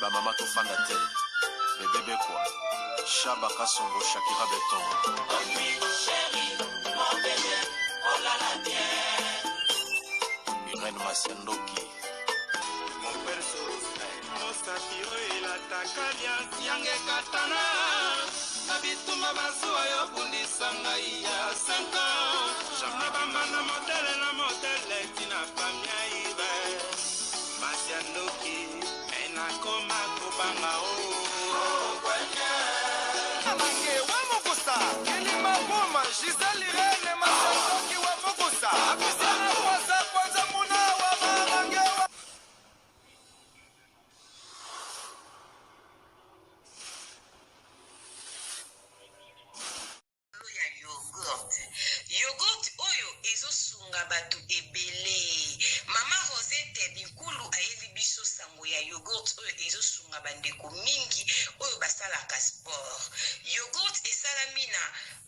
ba mama to fanda te bébé quoi Shaba Kasongo Shakira Beton Irène Masiandoki mon perso Mosatiro ila takalia siange katana Nabituma basua yo bundisa ngai ya 5 ans Jamna bamana modele tina famia ibe Masiandoki ena koma kubanga o Amange wa mokosa Kelima boma Giselle Irene Masiandoki wa mokosa Abisana kwanza muna wa mamange wa Yogurt oyo ezosunga batu ebele. Mama Rosette Bikulu ayebi biso sango ya yogurt oyo ezosunga bandeko mingi oyo basalaka sport. Yogurt esalami na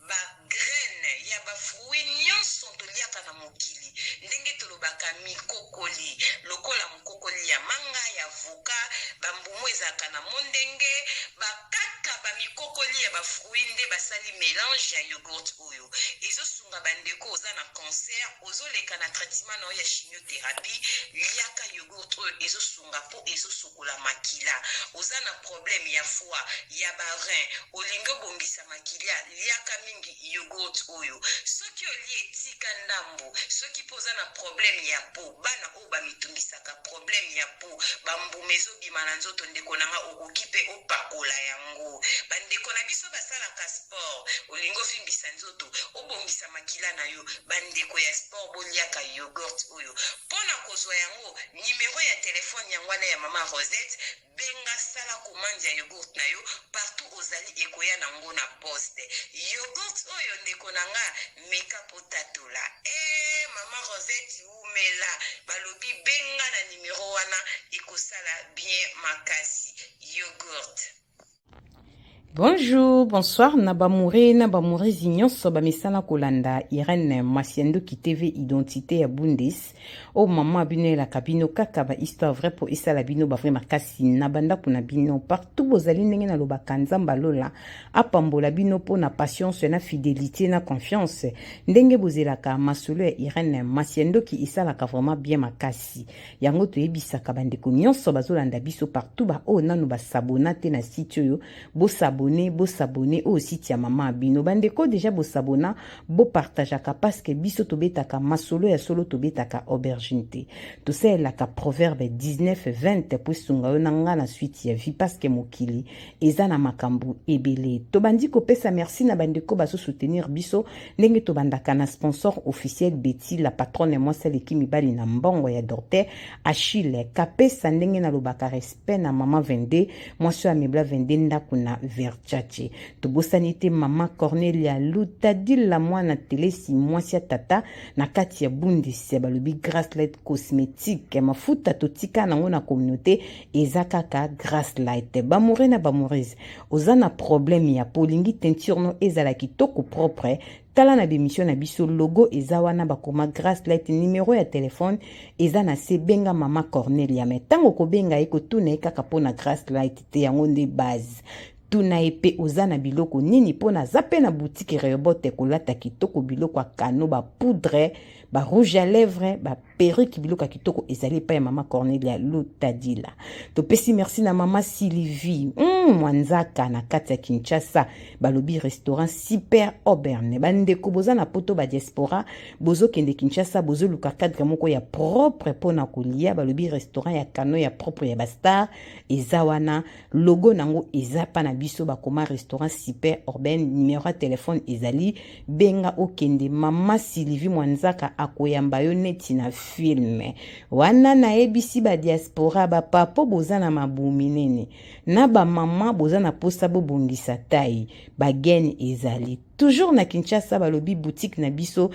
ba graine ya ba fruit nyonso toliaka na mokili. Ndenge tolobaka mikokoli, lokola mokokoli ya manga ya avocat, bambumu ezaka na mondenge, bakaka ba mikokoli ya ba fruit nde basali mélange ya yogurt oyo. Ezosunga bandeko oza na cancer, ozoleka na traitement na ya chimiothérapie, liaka yogurt oyo ezosunga po ezosokola makila. Oza na problème ya foie, ya ba rein, olingo bongisa makila, liaka mingi yogurt oyo. Soki oli etika ndambo, soki poza na problème ya po, bana o ba mitungisaka problème ya po, bambumezo bimana nzoto ndeko nanga okokipe opakola yango. Bandeko na biso basalaka sport, olingo fimbisa nzoto, obongisa makila na yo, bandeko ya sport boliaka yogurt oyo. Pona kozwa yango, numéro ya telefone yangwana ya mama Rosette, benga sala commande ya yogurt na yo, partout ozali ekoya nango na poste. Yogurt oyo ndeko nanga meka potatola. Mama Rosette umela, balobi benga na numéro wana ekosala bien makasi. Yogurt. Bonjour, bonsoir, Nabamouré, Zignonso, Bamisana Kolanda, Irène Masiandoki TV Identité à Bundis, oh maman abine la cabine, kakaba histoire vraie pour Issa Labino, Bavre Makasi, Nabanda pour Nabino, partout vos alignes na lobakanza mbalola, apambo labino pour na patience, na fidélité, na confiance, ndenge bozelaka, masolo Irène Masiandoki, Issa la vraiment bien makasi, yango to ebisa kabandeko nyonso bazolanda biso partout ba oh nanu ba sabonate na site yo, bo s'abonner au site ya mama abino bandeko déjà bo s'abona bo partageaka parce que biso tobetaka masolo ya solo tobetaka aubergine te to la ka proverbe 19:20 pour sunga nanga na suite ya vie parce que mokili eza na makambu ebele to bandi ko pesa merci na bandeko baso soutenir biso ndenge to bandaka na sponsor officiel Betty la patronne moi celle qui mibali na mbongo ya docteur Achille kapesa ndenge na lobaka respect na mama 22 moi so amebla 22 ndakuna Verchache. Tobosanite mama Cornelia Lutadila mwana telesi mwasia tata na kati ya bundi se balobi Grasslight cosmétique mafuta totika nango na communauté ezakaka Grasslight bamore na bamoreze ozana problème ya polingi teinture no ezala kitoko propre tala na bémission na biso logo eza wana bakoma Grasslight numéro ya téléphone eza na se benga mama Cornelia metango ko benga eko tuna ekaka pona Grasslight te yango nde base tuna epe ozana biloko nini pona zape na boutique Rehoboth kolata kitoko biloko kano ba poudre ba rouge à lèvres ba perruque biloko kitoko ezali pa ya mama Cornelia Lutadila to pesi merci na mama Sylvie mwanzaka na kati ya Kinshasa balobi restaurant super Auburn bandeko bozana poto ba diaspora bozo kende Kinshasa bozo luka cadre moko ya propre pona kolia balobi restaurant ya kano ya propre ya bastar ezawana logo nango ezapa na biso bakoma restaurant super Auburn numéro ya téléphone ezali benga okende mama Sylvie mwanzaka akoyamba yo neti na film wana na ebisi ba diaspora ba papo bozana mabumi nene na ba mama bozana posa bobongisa tai ba gene ezali toujours na Kinshasa balobi boutique na biso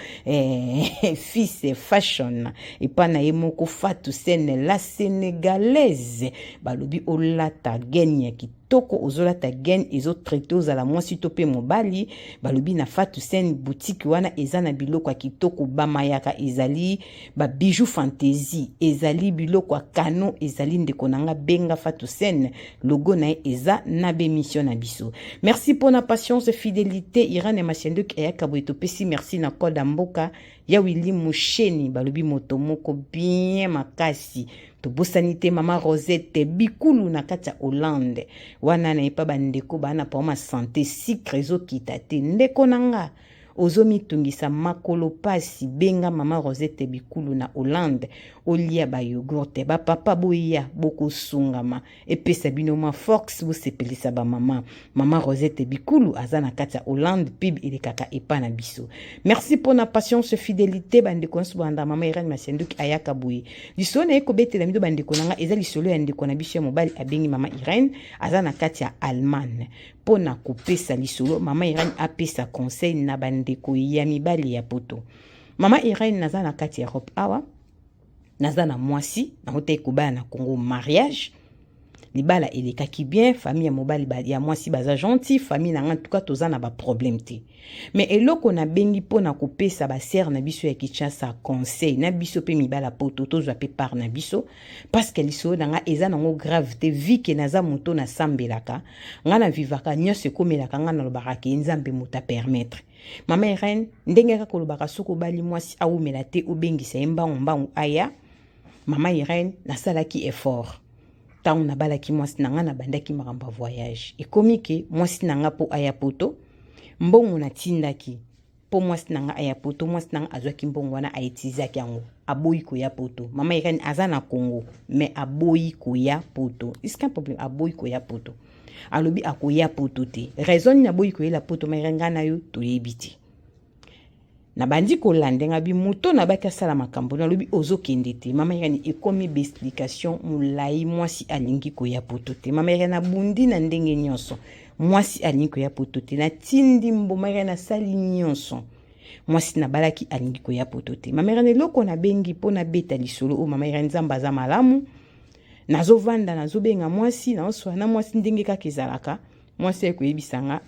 fils fashion et pas na yemoko Fatou Sene la sénégalaise balobi olata genya kitoko ozolata gen ezo traité ozala mwasi to pe mobali balobi na Fatou Sene boutique wana eza na biloko ya kitoko bamayaka ezali ba bijoux fantaisie ezali biloko ya kano ezali ndeko nanga benga Fatou Sene logo na eza na bémission na biso. Merci pour na patience fidélité Irène Masienduk et Kaboito pesi merci na koda mboka ya Willy Musheni balobi moto moko bien makasi to bosanité mama Rosette bikulu na kata Hollande wana na epa bandeko bana pa ma santé sikre zo kitate ndeko nanga ozomi tungisa makolo pasi benga mama Rosette bikulu na Hollande olia ba yogurte ba papa boya boko sungama epesa bino ma fox bo sepelisa ba mama Rosette bikulu azana kata Hollande pib elekaka epa na biso. Merci pour na patience fidélité bandeko nsu banda mama Irène Masienduk ayaka boye lisone eko betela mido bandeko nanga eza lisolo ya ndeko na biso mobali abengi mama Irène azana kata Allemagne pona kopesa lisolo mama Irène apesa conseil na bandeko ya mibali ya poto. Mama Irène naza na kati ya Europe awa naza na mwasi na hote kubana na Congo mariage libala elekaki bien famille ya mobali ya mwasi baza gentil famille na nga tuka toza na ba problème te mais eloko na bengi pona kopesa ba sœur na biso ya Kinshasa conseil na biso pe mibala poto tozwa pe par na biso parce que liso na nga eza nango grave te vi ke naza moto na sambelaka nga na vivaka nyose komelaka nga na lobaka ke nzambe muta permettre. Mama Irène ndenge ka kolobaka soko bali mwasi awumela te obengisa mbangu aya mama Irène nasalaki effort tango na balaki mwasi nanga na bandaki makamba voyage ekomi ke mwasi nanga po aya poto mbongo na tindaki po mwasi nanga aya poto mwasi nanga azwaki mbongo wana aitizaki yango aboyi koya poto mama Irène aza na Congo mais aboyi koya poto iska problème aboyi koya poto alobi akoya poto te raison na boyi koyela poto mama Irène ngana yo toyebi te na bandi kolandenga bi moto na baka sala makambo na lobi ozokende te mama Irène ekomi be explication mulai mwasi alingi koya poto te mama Irène abundi na ndenge nyonso mwasi alingi koya poto te na tindi mboma Irène asali nyonso mwasi na balaki alingi koya poto te mama Irène loko na bengi po na beta lisolo o mama Irène nzamba za malamu nazovanda nazobenga mwasi na oswa na mwasi ndenge kaka ezalaka mwasi ekoyebisanga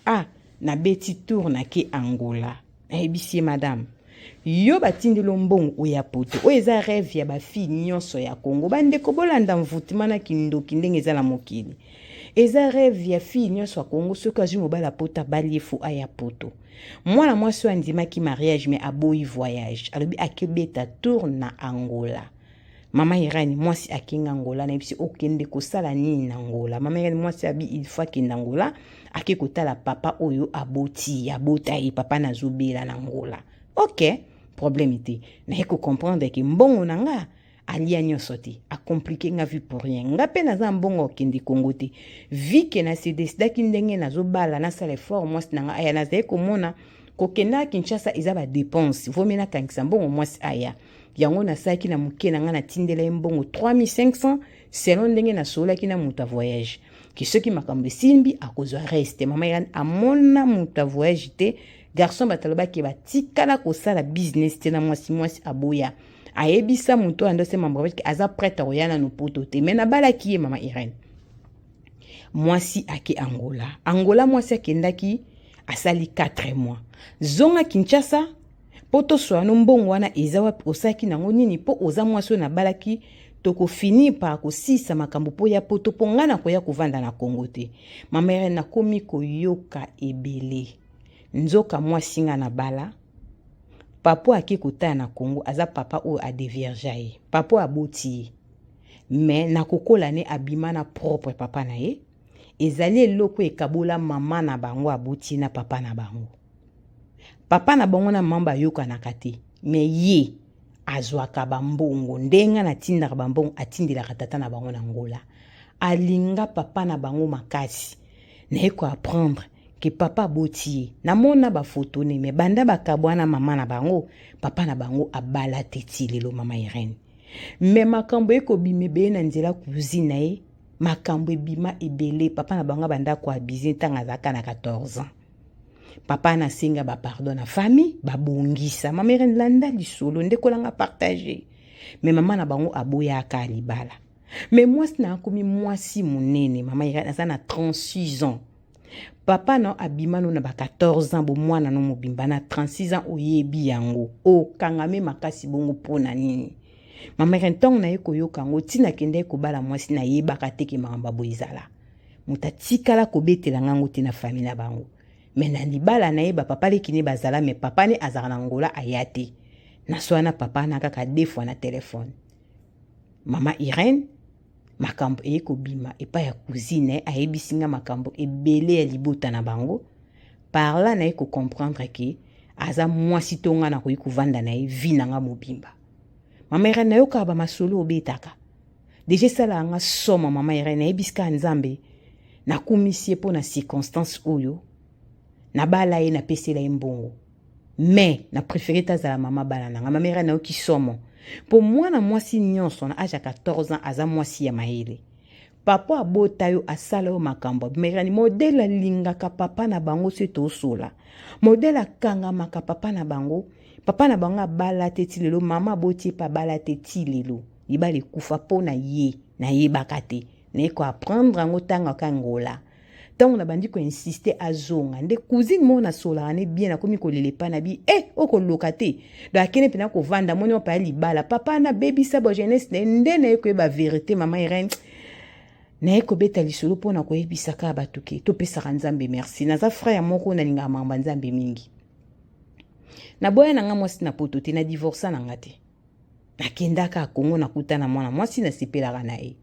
na beti tour na ke Angola ebisi madame yo batindelo mbongo oya poto o eza rêve ya ba fille nyonso ya Congo bandeko bolanda mvutima na kindoki ndenge ezala mokili eza rêve ya fille nyonso ya Congo soki azwi mobala pota baliefu aya poto mwana mwasi andimaki mariage mais aboyi voyage alobi akebeta tour na Angola. Mama Irène mwasi akinga Angola na ebisi okende kosala nini na Angola mama Irène mwasi abi il faut kende Angola ake kotala papa oyo abota ye papa na zobela na Angola. Ok problème te na eko comprendre que mbongo nanga alia nyonso te a compliqué nga vie pour rien nga pe naza mbongo kende Congo te vi ke na se desidaki ndenge nazobala na sala effort mwasi nanga aya naza komona kokenda Kinshasa eza ba dépense vomena kankisa mbongo mwasi aya yango na saki na muke na nga na tindela mbongo 3500 selon ndenge na solaki na muta voyage ki soki makambo simbi akozwa reste mama Irène amona muta voyage te garçon bataloba ke batikala kosala business te na mwasi aboya ayebisa muto andose mambo parce que aza prête oyana no poto te mena balaki ye mama Irène mwasi ake Angola mwasi akendaki asali 4 mois zonga Kinshasa poto swano mbongo wana eza wapi osaki nango nini po oza mwasi na balaki toko fini pa kosisa makambo po ya poto pongana koya kovanda na Congo te mama Irène nakomi koyoka ebele nzoka mwasi nga na bala papo ake kota na Congo aza papa o a devierge ye papo aboti mais nakokola ne abima na propre papa na ye ezali eloko ekabola mama na bango aboti na papa na bango papa na bango na mamba yoka na kate mais ye azwaka bambongo ndenga na tindaka bambongo atindelaka tata na bango na Angola alinga papa na bango makasi na eko apprendre que papa botiye na mona ba photo ne me banda bakabwana mama na bango papa na bango abala teti lelo mama Irène me makambo eko bimebe na nzela cousine na ye makambo ebima ebele papa na bango banda ko abizi tanga zaka na 14 ans papa na senga ba pardon na famille ba bongisa mama Irene landa lisolo ndekolanga partager mais mama na bango aboya ka libala mais moi na komi mwasi munene mama Irene na 36 ans papa no abimano na ba 14 ans bo mwana no mobimba na 36 ans oyebi yango o kangame makasi bongo pona nini mama Irene tong na yeko yokango tina kende ko bala mwasi na yebaka teke mamba boizala muta tikala ko betela ngango tina famille na bango mais na libala na yeba papa lekini bazala mais papa ne azala na ngola ayate na swana papa na kaka defo na téléphone mama Irene makambo eko bima epa ya cousine ayebisinga makambo ebele ya libota na bango par là na eko comprendre que aza mwasi tonga na koyi kuvanda na ye vi na nga mobimba mama Irene na yoka ba masolo obetaka déjà sala nga soma mama Irene ayebiska nzambe na kumisie po na circonstance oyo na bala ye na pesela ye mbongo mais na préféré tazala mama bala na nga mama Irene na yoki somo po mwana mwasi nyonso na age 14 ans aza mwasi ya mayele papa abota yo asala yo makambo merani modele alingaka papa na bango se tosola modele akangamaka papa na bango abala te ti lelo mama aboti pa bala te ti lelo libala ekufa po na yebaka te na eko apprendre yango ntango akangola ntango na bandi ko insister azonga nde cousine mo na sola ne bien akomi kolelepa na bi okoloka te do akene pena kovanda moni opa ya libala papa na baby sabo jeunesse nde na eko yeba vérité mama Irene na eko beta lisolo pona koyebisaka bato ke topesaka nzambe merci naza frère moko nalingaka mamba nzambe mingi na boya na nga mwasi na poto te na divorce na nga te nakendaka Kongo nakutana mwana mwasi nasepelaka na ye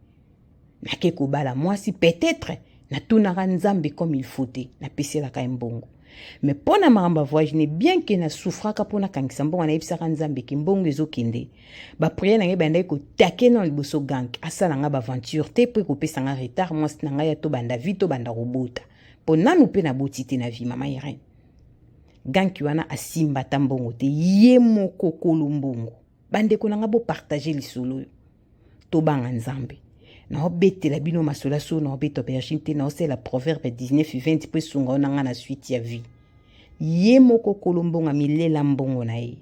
nake kobala mwasi peut-être na tunaka nzambe comme il faut te na peselaka mbongo mais pona maramba voyage ne bien que na souffraka pona kangisa mbongo na yebisaka nzambe ke mbongo ezokende ba prière na ngai banda ko take na liboso gang asala nga ba aventure te po ko pesa nga retard mwasi na ngai ya to banda vito banda robota po nanu pe na botite na vie mama Irene gang wana asimba tambongo te ye moko kolumbongo bande ko nanga bo partager lisolo to banga nzambe na obetela bino masola so na obeto aubergine te na osela proverbe 19:20 pe sunga onanga na suite ya vie ye moko kolumbonga milela mbongo na ye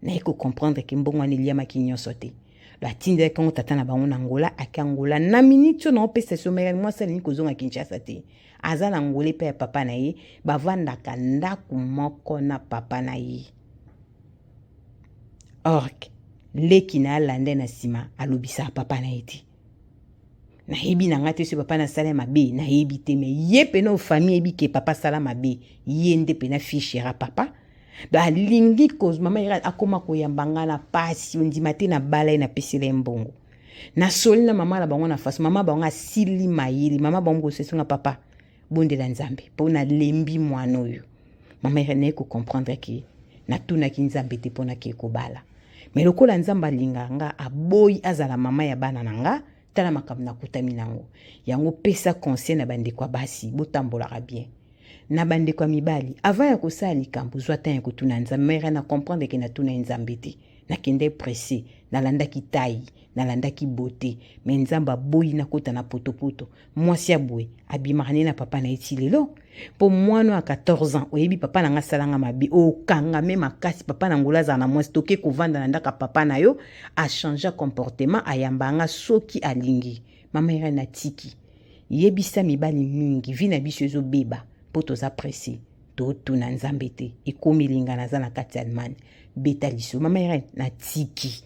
na eko comprendre ke mbongo ani liama kinyoso te la tinde ka tata na bango na ngola akangola na minute na opesa so mera moi sala ni kozonga Kinshasa te aza na ngole pe ya papa na ye bavandaka ndaku moko na papa na ye ork leki na alande na sima alobisa papa na ye te na hebi na ngate so papa na sala mabe na hebi te me ye pe no famille ebi ke papa sala mabe ye nde pe na fichera papa ba lingi cause mama ira akoma ko yambanga na pasi ondima te na bala na pesele mbongo na soli na mama la bango na face mama bango asili mayili mama bango ko sesunga papa bonde la nzambe po na lembi mwana oyo mama ira ne ko comprendre que na tuna ki nzambe te pona ke ko bala mais lokola nzamba linganga aboyi azala mama ya bana nanga tala makambo na kutami nango yango pesa conseil na bande kwa basi botambola bien na bande kwa mibali avant ya kosala likambo zwa tan ya kotuna nzambe mère na comprendre ke na tuna nzambe te na kende pressé na landa ki tai na landa ki beauté mais nzamba boyi na kota na potopoto mwasi abwe abimane na papa na etilelo po mwana a 14 ans oyebi papa na nga salanga mabi o kanga me makasi papa na ngola za na mwasi toke kovanda na ndaka papa na yo a changer comportement ayambanga soki alingi mama ira na tiki yebisa mibali mingi vina biso ezo beba po toza pressé to tuna nzambe te ekomi lingana za na kati Allemagne beta liso mama ira na tiki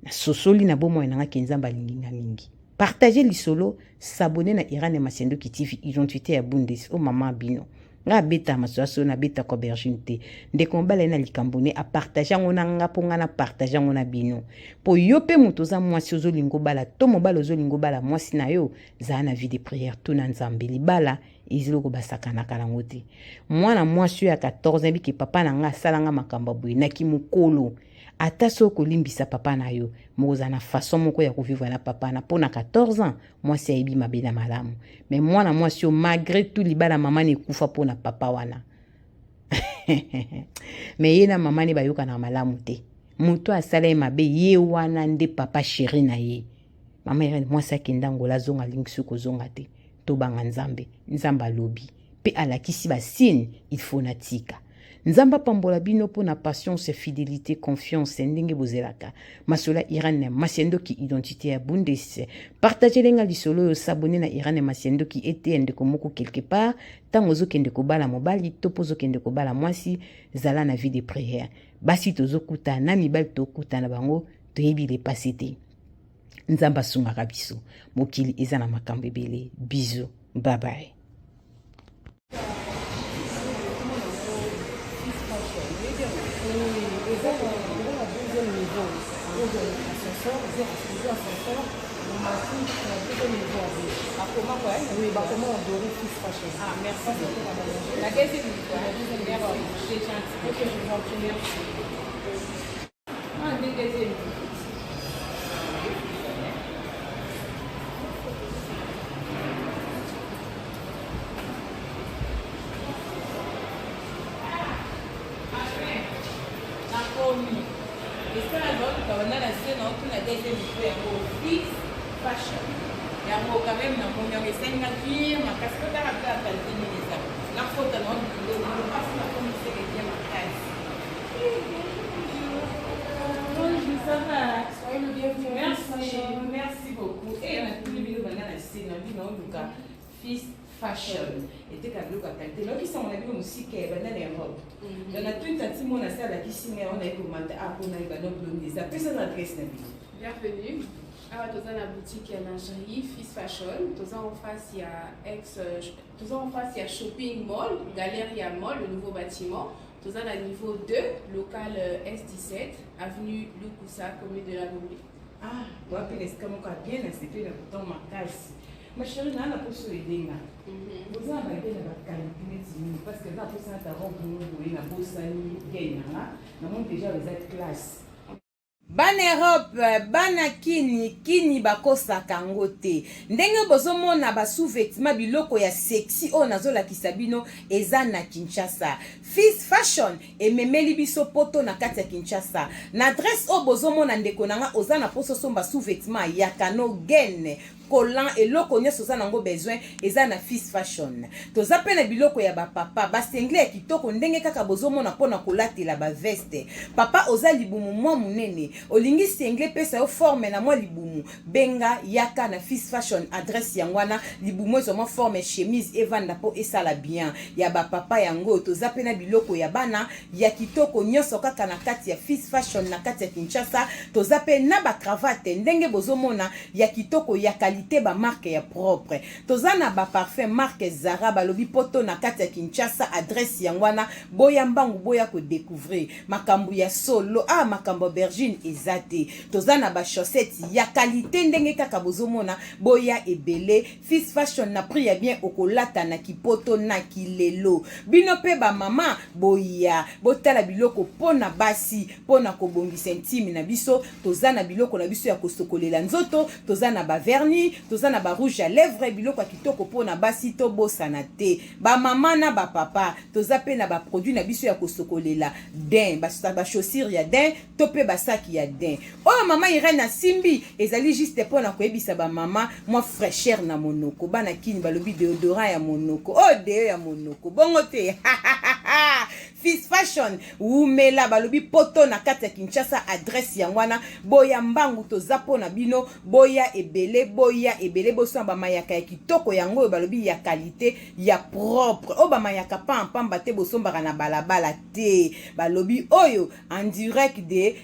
na sosoli na bomo na nga kenzamba linginga mingi partager lisolo s'abonner na Irane Masiendoki TV identité ya Bundes o mama bino nga beta masoaso na beta ko berginte nde kombala na likambone a partager ngona nga ponga na partager ngona bino po yo pe moto za mwasi ozolingo bala to mobala ozolingo bala mwasi na yo za na vie de prière to na nzambe libala iziloko basakana kala ngote mwana mwasi ya 14 biki papa na nga salanga makamba boy na kimukolo ata soko limbisa papa na yo moza na façon moko ya kovivre na papa na pona 14 ans mwasi aibi mabela malamu mais mwana mwasi yo malgré tout libala mama ne kufa pona papa wana mais yena mama ne bayoka na malamu te muto asala mabe ye wana nde papa chéri na ye mama yene mwasi akenda ngola zonga lingsu ko zonga te to banga nzambe nzamba lobi pe alakisi basine il faut natika. Nzamba pambola bino po na patience, fidélité, confiance ndenge bozelaka. Masola Irane Masiendo ki identité ya Bundes. Partagez lenga lisolo yo s'abonner na Irane Masiendo ki ete ndeko moko quelque part. Tango zo kende ko bala mobali topo zo kende ko bala mwasi zala na vie de prière. Basi tozo kuta na mibali to kuta na bango toyebi le passé te. Nzamba sungaka biso. Mokili eza na makambo ebele. Bisous. Bye bye. Oui, bah comment on doit Fils Fashion. Ah, merci beaucoup. La deuxième fois, c'est gentil. Ok, je vous en prie, merci. Ah, deuxième. Fils Fashion. Il y a quand même un bon signature, ma casquette à la qualité militaire. La faute à l'homme, le passe la commissaire et bien ma case. Bonjour, ça va? Soyez le bienvenu. Merci beaucoup. Et on a tous les vidéos maintenant à la scène, on a Fils Fashion. Et tu as vu la qualité. Là, qui sont on a vu aussi qu'il y a des robes. On a tout un petit monde à ça, la qui signe, on a eu commenté à on a eu des robes des appels, ça n'adresse pas. Bienvenue. Alors, dans la boutique lingerie Fils Fashion, en face il y a Shopping Mall, Galeria Mall, le nouveau bâtiment. Dans le niveau 2, local S17, avenue Lukusa, commune de la Gombe. Ah, vous avez bien accepté le bouton ma case. Ma chérie, on a pour les dégâts. Vous avez la qualité parce que là, pour ça, tu as rencontré la bosse, déjà les classes. Bana Europe, bana kini bakosaka ngo te. Ndenge bozomona ba sous-vêtements biloko ya sexy o nazola kisabino eza na Kinshasa. Fils Fashion ememeli biso poto na kati ya Kinshasa. Na adresse o bozomona ndeko nanga ozana poso somba sous-vêtements ya kano gene. Collant et loko nyoso za nango besoin eza na Fils Fashion. Toza pe na biloko ya ba papa ba sengle kitoko ndenge kaka bozomona pona kolatela ba veste. Papa oza libumu mwa munene. Olingi sengle pesa yo forme na mwa libumu. Benga yaka na Fils Fashion adresse yangwana libumu zo mwa forme chemise evanda po esala bien. Ya ba papa yango toza pe na biloko ya bana ya kitoko nyoso kaka na kati ya Fils Fashion na kati ya Kinshasa. Toza pe na ba cravate ndenge bozomona ya kitoko ya ba marque ya propre. Tozana ba parfum marque Zara balobi poto na kati ya Kinshasa adresse yangwana boya mbangu boya ko découvrir makambu ya solo makambo bergine ezate. Tozana ba chaussettes ya qualité ndenge kaka bozomona boya ebele. Fils Fashion na prix ya bien okolata na kipoto na kilelo. Bino pe ba mama boya botala biloko pona basi pona kobongisa intime na biso. Tozana biloko na biso ya kosokolela nzoto. Tozana ba vernis tozana ba rouge à lèvres biloko kitoko pona basi to bosana te ba mama na ba papa toza pe na ba produit na biso ya kosokolela din ba chaussures ya din to pe ba sac ya din oh mama Irene Simbi ezali juste pona koyebisa ba mama moi fraîcheur na monoko bana kini balobi déodorant ya monoko oh deo ya monoko bongo te Fils Fashion umela balobi poto na kati ya Kinshasa adresse yangwana boya mbangu toza pona bino boya ebele boso ba mayaka ya kitoko yango balobi ya qualité ya propre o ba mayaka pamba te boso mbaka na balabala te balobi oyo en direct de